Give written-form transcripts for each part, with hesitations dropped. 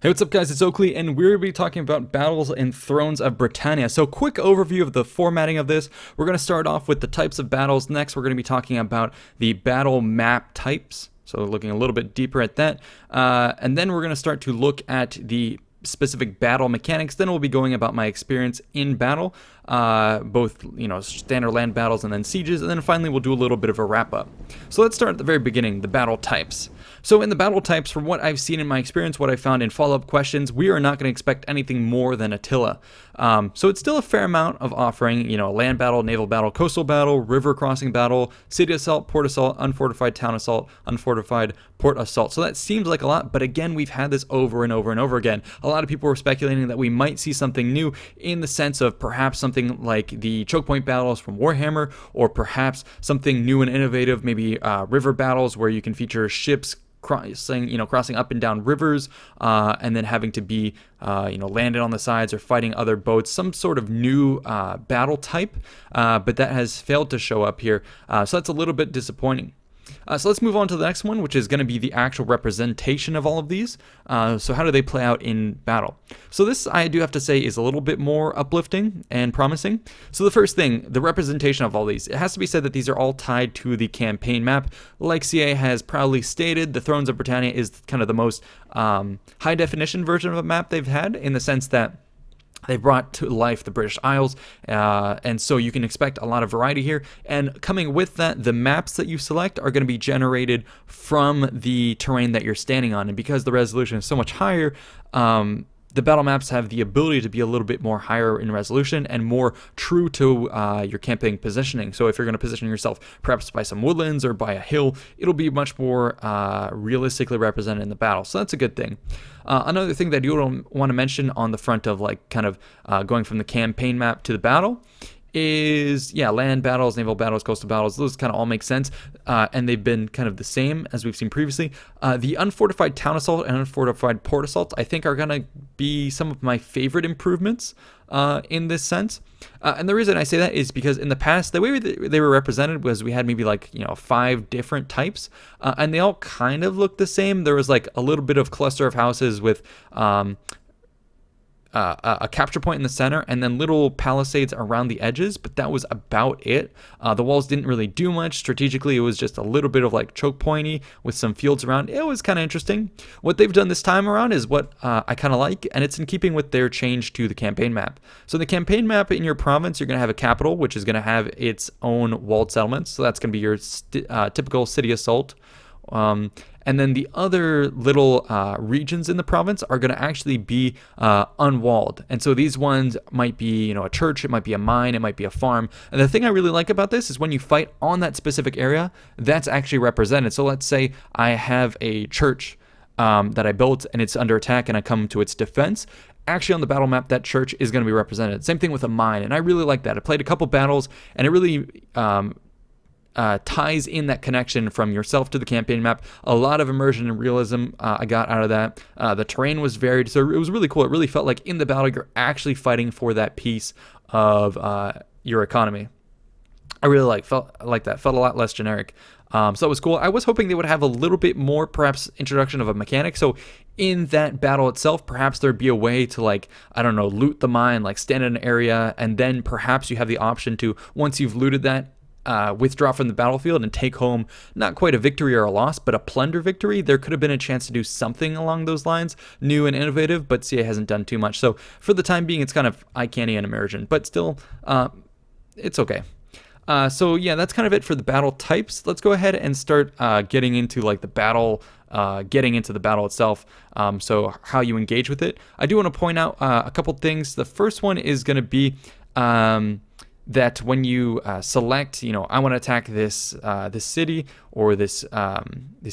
Hey, what's up guys, it's Oakley, and we're going to be talking about Battles and Thrones of Britannia. So quick overview of the formatting of this. We're going to start off with the types of battles. Next, we're going to be talking about the battle map types, so looking a little bit deeper at that. And then we're going to start to look at the specific battle mechanics. Then we'll be going about my experience in battle, both standard land battles and then sieges, and then finally we'll do a little bit of a wrap up. So let's start at the very beginning, the battle types. So in the battle types, from what I've seen in my experience, what I found in follow-up questions, we are not going to expect anything more than Attila. So it's still a fair amount of offering, a land battle, naval battle, coastal battle, river crossing battle, city assault, port assault, unfortified town assault, unfortified port assault. So that seems like a lot, but again, we've had this over and over and over again. A lot of people were speculating that we might see something new in the sense of perhaps something like the choke point battles from Warhammer, or perhaps something new and innovative, maybe river battles where you can feature ships crossing up and down rivers, and then having to be landed on the sides or fighting other boats, some sort of new battle type, but that has failed to show up here, so that's a little bit disappointing. So let's move on to the next one, which is going to be the actual representation of all of these. So how do they play out in battle? So this, I do have to say, is a little bit more uplifting and promising. So the first thing, the representation of all these. It has to be said that these are all tied to the campaign map. Like CA has proudly stated, the Thrones of Britannia is kind of the most high definition version of a map they've had, in the sense that they've brought to life the British Isles, and so you can expect a lot of variety here. And coming with that, the maps that you select are going to be generated from the terrain that you're standing on. And because the resolution is so much higher, the battle maps have the ability to be a little bit more higher in resolution and more true to your camping positioning. So if you're going to position yourself perhaps by some woodlands or by a hill, it'll be much more realistically represented in the battle. So that's a good thing. Another thing that you want to mention on the front of going from the campaign map to the battle is, land battles, naval battles, coastal battles. Those kind of all make sense, and they've been kind of the same as we've seen previously. The unfortified town assault and unfortified port assault, I think, are going to be some of my favorite improvements in this sense. And the reason I say that is because in the past, the way they were represented was we had maybe 5 different types, and they all kind of looked the same. There was a little bit of cluster of houses with a capture point in the center, and then little palisades around the edges, but that was about it. The walls didn't really do much. Strategically, it was just a little bit of choke pointy with some fields around. It was kind of interesting. What they've done this time around is what I kind of like, and it's in keeping with their change to the campaign map. So the campaign map in your province, you're going to have a capital, which is going to have its own walled settlements. So that's going to be your typical city assault. And then the other little regions in the province are going to actually be unwalled. And so these ones might be, a church, it might be a mine, it might be a farm. And the thing I really like about this is when you fight on that specific area, that's actually represented. So let's say I have a church that I built and it's under attack and I come to its defense. Actually, on the battle map, that church is going to be represented. Same thing with a mine. And I really like that. I played a couple battles, and it really ties in that connection from yourself to the campaign map. A lot of immersion and realism I got out of that. The terrain was varied, so it was really cool. It really felt like in the battle you're actually fighting for that piece of your economy. I really felt like that. Felt a lot less generic. So that was cool. I was hoping they would have a little bit more, perhaps, introduction of a mechanic. So in that battle itself, perhaps there'd be a way to, loot the mine, stand in an area, and then perhaps you have the option to, once you've looted that, withdraw from the battlefield and take home not quite a victory or a loss, but a plunder victory. There could have been a chance to do something along those lines, new and innovative, but CA hasn't done too much. So for the time being, it's kind of eye candy and immersion, but still, it's okay. So yeah, that's kind of it for the battle types. Let's go ahead and start getting into the battle, getting into the battle itself. So how you engage with it. I do want to point out a couple things. The first one is going to be that when you select, I want to attack this city or this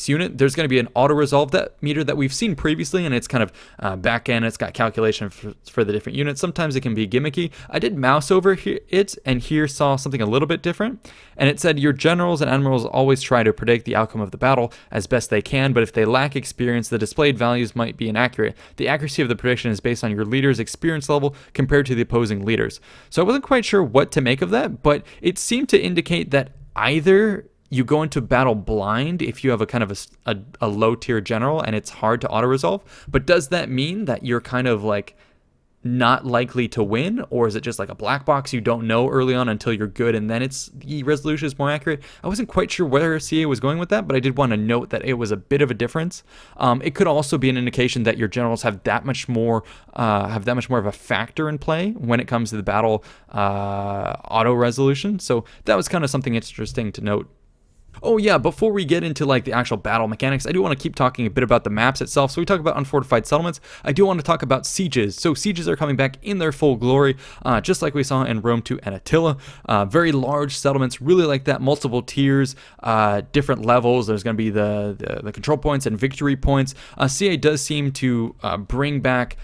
unit, there's going to be an auto resolve that meter that we've seen previously, and it's kind of back end. It's got calculation for the different units. Sometimes it can be gimmicky. I did mouse over it and here saw something a little bit different, and it said your generals and admirals always try to predict the outcome of the battle as best they can, but if they lack experience, the displayed values might be inaccurate. The accuracy of the prediction is based on your leader's experience level compared to the opposing leaders. So I wasn't quite sure what to make of that, but it seemed to indicate that either you go into battle blind if you have a kind of a low tier general and it's hard to auto resolve. But does that mean that you're kind of like not likely to win, or is it just like a black box you don't know early on until you're good and then the resolution is more accurate? I wasn't quite sure where CA was going with that, but I did want to note that it was a bit of a difference. It could also be an indication that your generals have that much more of a factor in play when it comes to the battle auto resolution. So that was kind of something interesting to note. Oh yeah, before we get into like the actual battle mechanics, I do want to keep talking a bit about the maps itself. So we talk about unfortified settlements. I do want to talk about sieges. So sieges are coming back in their full glory, just like we saw in Rome 2 and Attila. Very large settlements, really like that, multiple tiers, different levels. There's going to be the control points and victory points. CA does seem to bring back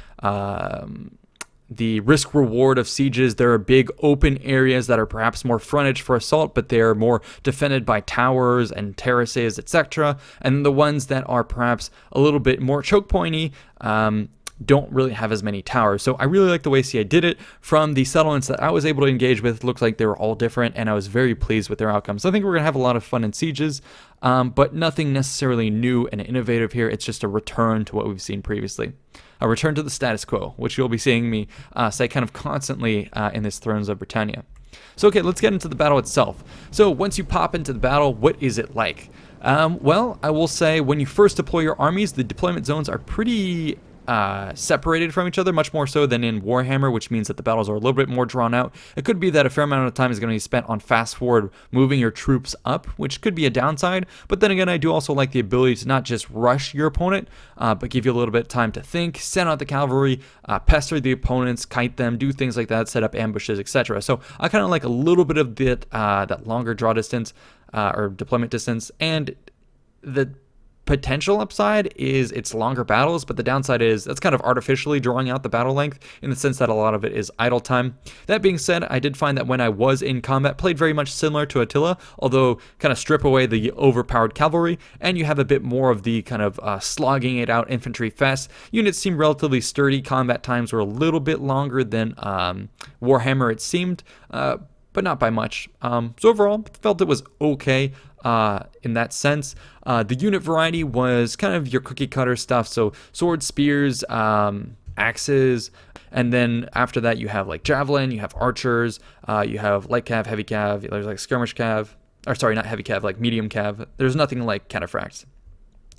the risk reward of sieges. There are big open areas that are perhaps more frontage for assault, but they are more defended by towers and terraces, etc. And the ones that are perhaps a little bit more choke pointy don't really have as many towers. So I really like the way CA did it. From the settlements that I was able to engage with, looked like they were all different, and I was very pleased with their outcomes. So I think we're gonna have a lot of fun in sieges, but nothing necessarily new and innovative here. It's just a return to what we've seen previously. A return to the status quo, which you'll be seeing me say kind of constantly in this Thrones of Britannia. So okay, let's get into the battle itself. So once you pop into the battle, what is it like? Well, I will say when you first deploy your armies, the deployment zones are pretty separated from each other, much more so than in Warhammer, which means that the battles are a little bit more drawn out. It could be that a fair amount of time is going to be spent on fast forward moving your troops up, which could be a downside. But then again, I do also like the ability to not just rush your opponent, but give you a little bit of time to think, send out the cavalry, pester the opponents, kite them, do things like that, set up ambushes, etc. So I kind of like a little bit of that longer draw distance or deployment distance, and the potential upside is it's longer battles, but the downside is that's kind of artificially drawing out the battle length in the sense that a lot of it is idle time. That being said, I did find that when I was in combat, played very much similar to Attila, although kind of strip away the overpowered cavalry, and you have a bit more of the kind of slogging it out infantry fest. Units seem relatively sturdy. Combat times were a little bit longer than Warhammer, it seemed, but not by much. So overall, felt it was okay in that sense. The unit variety was kind of your cookie cutter stuff, so swords, spears, axes, and then after that you have like javelin, you have archers, you have light cav, heavy cav, there's like skirmish cav, or sorry, not heavy cav, like medium cav. There's nothing like cataphracts.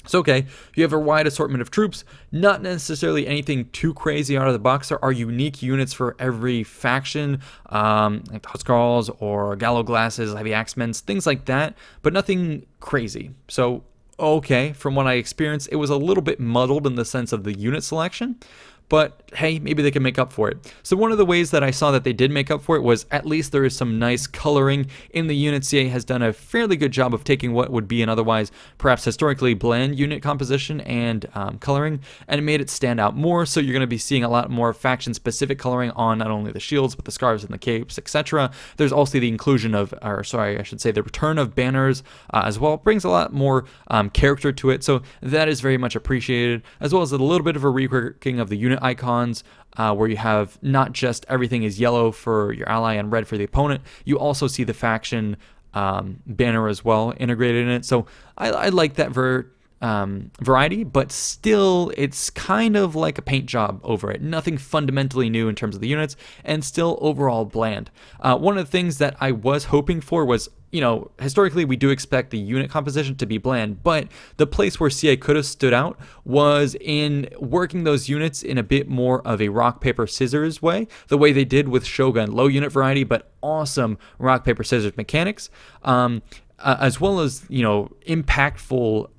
So okay, you have a wide assortment of troops, not necessarily anything too crazy out of the box. There are unique units for every faction, like the Huskarls or Gallo Glasses, Heavy Axemen, things like that, but nothing crazy. So okay, from what I experienced, it was a little bit muddled in the sense of the unit selection, but hey, maybe they can make up for it. So one of the ways that I saw that they did make up for it was at least there is some nice coloring in the unit. CA has done a fairly good job of taking what would be an otherwise perhaps historically bland unit composition and coloring, and it made it stand out more. So you're going to be seeing a lot more faction-specific coloring on not only the shields, but the scarves and the capes, etc. There's also the inclusion of, or sorry, I should say the return of banners as well. It brings a lot more character to it, so that is very much appreciated, as well as a little bit of a reworking of the unit icons, where you have not just everything is yellow for your ally and red for the opponent. You also see the faction banner as well integrated in it. So I like that variety, but still it's kind of like a paint job over it. Nothing fundamentally new in terms of the units, and still overall bland. One of the things that I was hoping for was, you know, historically we do expect the unit composition to be bland, but the place where CA could have stood out was in working those units in a bit more of a rock, paper, scissors way, the way they did with Shogun. Low unit variety, but awesome rock, paper, scissors mechanics, as well as, you know, impactful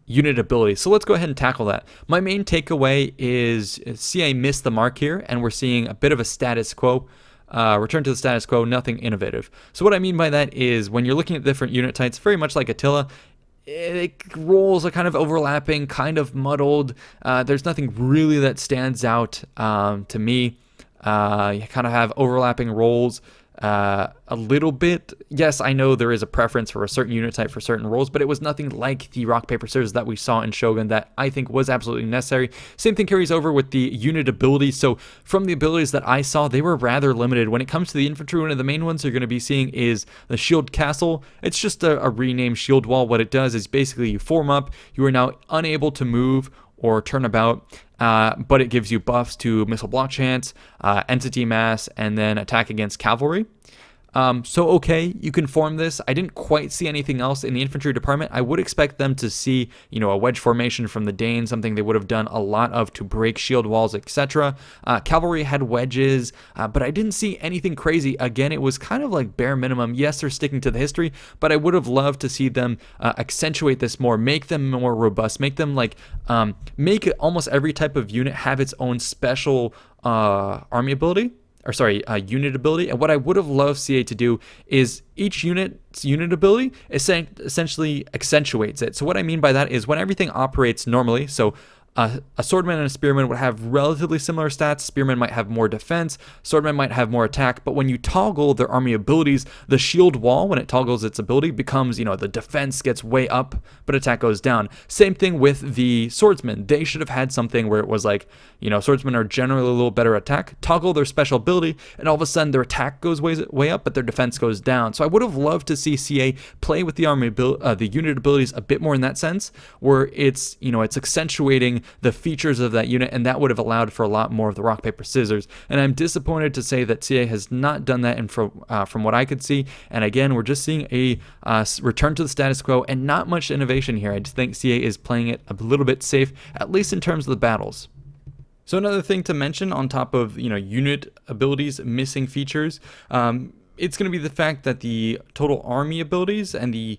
unit ability. So let's go ahead and tackle that. My main takeaway is CA missed the mark here, and we're seeing a bit of a status quo. Return to the status quo, nothing innovative. So what I mean by that is when you're looking at different unit types, very much like Attila, roles are kind of overlapping, kind of muddled. There's nothing really that stands out to me. You kind of have overlapping roles. a little bit. Yes, I know there is a preference for a certain unit type for certain roles, but it was nothing like the rock, paper, scissors that we saw in Shogun that I think was absolutely necessary. Same thing carries over with the unit abilities. So from the abilities that I saw, they were rather limited. When it comes to the infantry, one of the main ones you're going to be seeing is the Shield Castle. It's just a renamed shield wall. What it does is basically you form up, you are now unable to move or turn about, but it gives you buffs to missile block chance, entity mass, and then attack against cavalry. So okay, you can form this. I didn't quite see anything else in the infantry department. I would expect them to see, a wedge formation from the Danes, something they would have done a lot of to break shield walls, etc. Cavalry had wedges, but I didn't see anything crazy. Again, it was kind of like bare minimum. Yes, they're sticking to the history, but I would have loved to see them accentuate this more, make them more robust, make them make almost every type of unit have its own special army ability. Unit ability. And what I would have loved CA to do is each unit's unit ability essentially accentuates it. So what I mean by that is when everything operates normally, so a swordman and a spearman would have relatively similar stats. Spearman might have more defense, swordman might have more attack, but when you toggle their army abilities, the shield wall, when it toggles its ability, becomes, the defense gets way up, but attack goes down. Same thing with the swordsman. They should have had something where it was like, swordsmen are generally a little better attack, toggle their special ability, and all of a sudden their attack goes way up, but their defense goes down. So I would have loved to see CA play with the the unit abilities a bit more in that sense, where it's, it's accentuating the features of that unit, and that would have allowed for a lot more of the rock, paper, scissors. And I'm disappointed to say that CA has not done that, and from what I could see. And again, we're just seeing a return to the status quo and not much innovation here. I just think CA is playing it a little bit safe, at least in terms of the battles. So another thing to mention on top of unit abilities missing features, it's going to be the fact that the total army abilities and the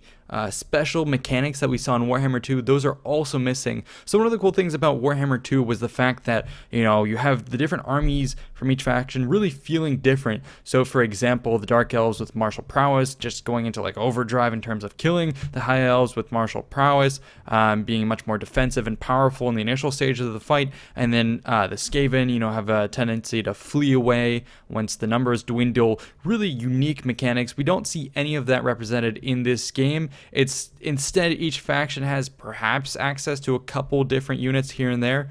special mechanics that we saw in Warhammer 2, those are also missing. So one of the cool things about Warhammer 2 was the fact that, you have the different armies from each faction really feeling different. So for example, the Dark Elves with martial prowess just going into overdrive in terms of killing, the High Elves with martial prowess being much more defensive and powerful in the initial stages of the fight, and then the Skaven, have a tendency to flee away once the numbers dwindle. Really unique mechanics. We don't see any of that represented in this game. It's instead each faction has perhaps access to a couple different units here and there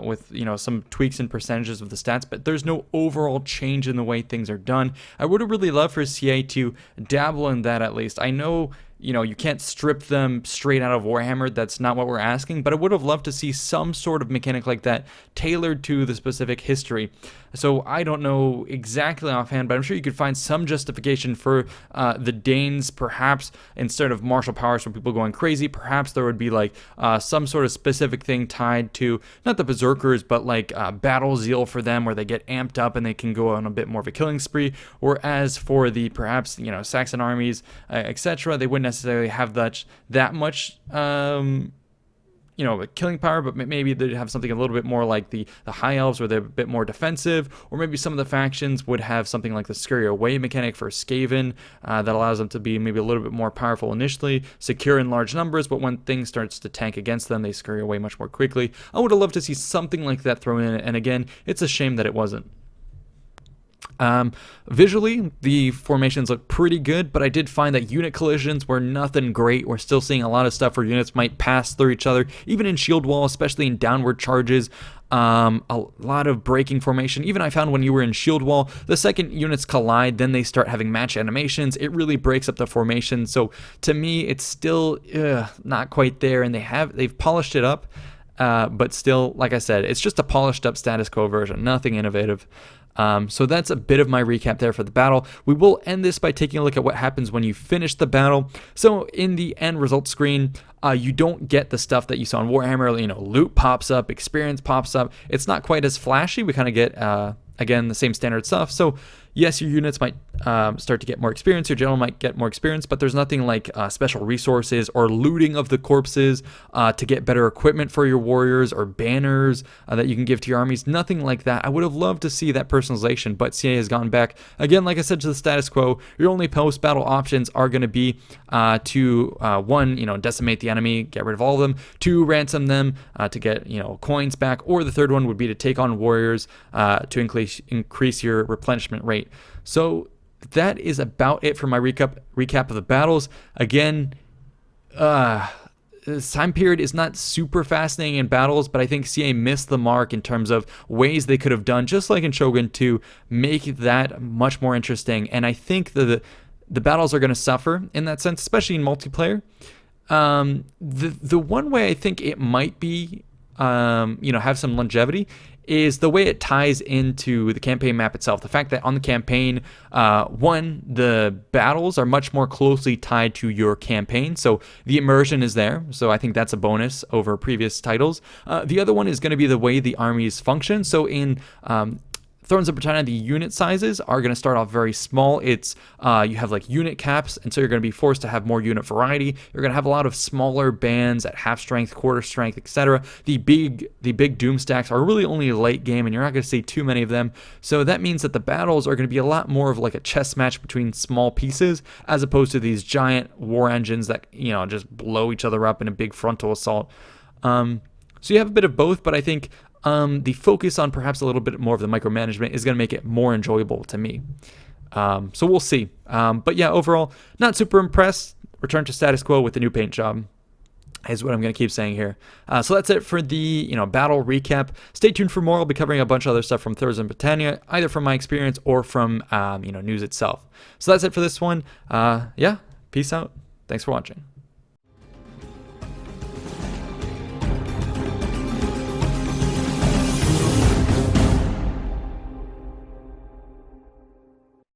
with some tweaks and percentages of the stats, but there's no overall change in the way things are done. I would have really loved for CA to dabble in that at least. I know you can't strip them straight out of Warhammer. That's not what we're asking, but I would have loved to see some sort of mechanic like that tailored to the specific history. So I don't know exactly offhand, but I'm sure you could find some justification for the Danes, perhaps instead of martial powers for people going crazy, perhaps there would be some sort of specific thing tied to, not the berserkers, but battle zeal for them, where they get amped up and they can go on a bit more of a killing spree. Whereas for the perhaps, Saxon armies, etc., they wouldn't necessarily have that much killing power, but maybe they'd have something a little bit more like the High Elves, where they're a bit more defensive, or maybe some of the factions would have something like the Scurry Away mechanic for Skaven that allows them to be maybe a little bit more powerful initially, secure in large numbers, but when things starts to tank against them, they scurry away much more quickly. I would have loved to see something like that thrown in, and again, it's a shame that it wasn't. Visually, the formations look pretty good, but I did find that unit collisions were nothing great. We're still seeing a lot of stuff where units might pass through each other, even in shield wall, especially in downward charges. A lot of breaking formation. Even I found when you were in shield wall, the second units collide, then they start having match animations. It really breaks up the formation. So to me, it's still not quite there, and they've polished it up, but still, like I said, it's just a polished up status quo version, nothing innovative. So that's a bit of my recap there for the battle. We will end this by taking a look at what happens when you finish the battle. So in the end result screen, you don't get the stuff that you saw in Warhammer. Loot pops up, experience pops up. It's not quite as flashy. We kind of get, again, the same standard stuff. So yes, your units might start to get more experience, your general might get more experience, but there's nothing like special resources or looting of the corpses to get better equipment for your warriors or banners that you can give to your armies. Nothing like that. I would have loved to see that personalization, but CA has gone back, again, like I said, to the status quo. Your only post-battle options are going to be to, one, decimate the enemy, get rid of all of them, two, ransom them to get, coins back, or the third one would be to take on warriors to increase your replenishment rate. So that is about it for my recap of the battles. Again, this time period is not super fascinating in battles, but I think CA missed the mark in terms of ways they could have done, just like in Shogun, to make that much more interesting. And I think the battles are going to suffer in that sense, especially in multiplayer. The one way I think it might be, have some longevity is the way it ties into the campaign map itself. The fact that on the campaign, the battles are much more closely tied to your campaign, so the immersion is there. So I think that's a bonus over previous titles. The other one is going to be the way the armies function. So in Thrones of Britannia, the unit sizes are going to start off very small. It's you have like unit caps, and so you're going to be forced to have more unit variety. You're going to have a lot of smaller bands at half strength, quarter strength, etc. The big doom stacks are really only late game, and you're not going to see too many of them. So that means that the battles are going to be a lot more of like a chess match between small pieces, as opposed to these giant war engines that just blow each other up in a big frontal assault. So you have a bit of both, but I think the focus on perhaps a little bit more of the micromanagement is going to make it more enjoyable to me. So we'll see. But yeah, overall, not super impressed. Return to status quo with the new paint job is what I'm going to keep saying here. So that's it for the battle recap. Stay tuned for more. I'll be covering a bunch of other stuff from Thrones of Britannia, either from my experience or from news itself. So that's it for this one. Peace out. Thanks for watching.